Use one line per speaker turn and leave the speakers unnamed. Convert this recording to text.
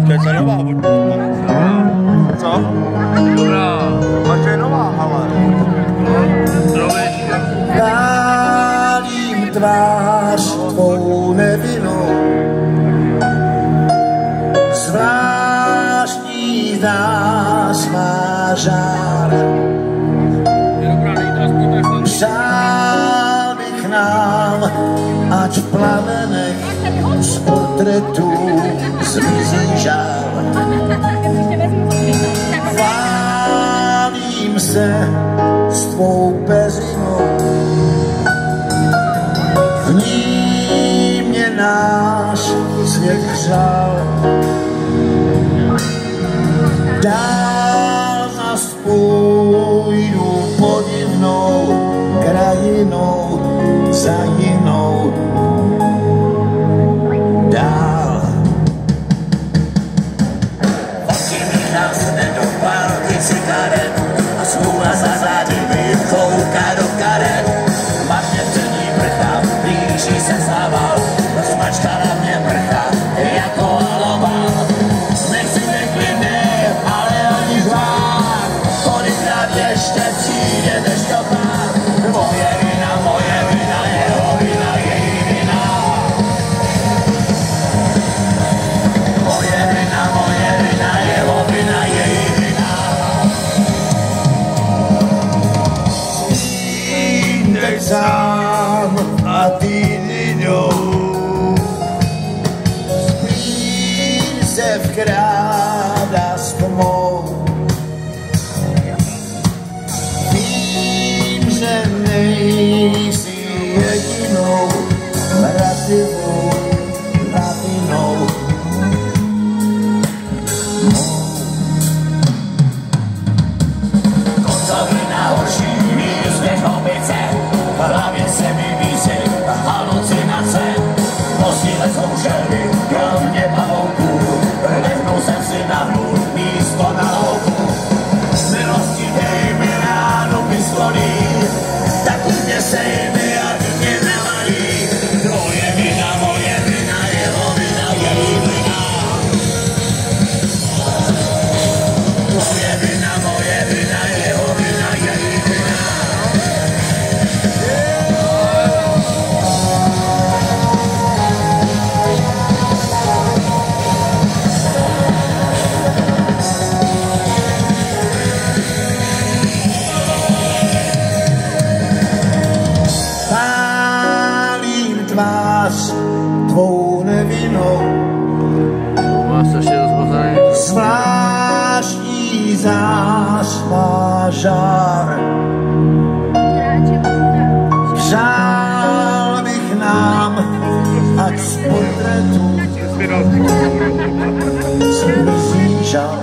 To je ta nová hodně. Co?
Dobrá.
A to je nová, ale.
Dálím tvář tvou nevinnou, zvláštní nás má žár. Přál bych nám, ať v plamenech z portretů zmizí žár. Chválím se s tvou peřinou, v ní mě náš svět hřál. Dál nás půjdu podivnou krajinou za jinou. Dál. Oči mi nás nedopálky cigaret a smůla za zády mi kouká do karet. Marně přední prcha, blíží se zával, rozmačka na mě mrcha jako alobal. Nechci neklidný, ale ani zvát, kolikrát ještě přijde dešťová. Moje vina, jeho vina, její vina. Moje vina, jeho vina, její vina. Spím teď sám a týdny jdou. Spím se vkrádá s tmou. Vím, že nejsi jedinou mrazivou lavinou. Koncovina horší, mínus než opice, v hlavě se mi vízy halucinace. Posíle zkoušeli, kromě pavouků, lehnou jsem si na hůl, místo na louku. Milosti dej mi ráno pistolí, tak uděsej mi, ať mě nevalí. Tvoje vina, jeho vina, její vina. Tvoje vina, jeho vina, její vina. Pálím tvář tvou nevinou, zvláštní zář má žár. Přál bych nám, ať z portretu zmizí žár.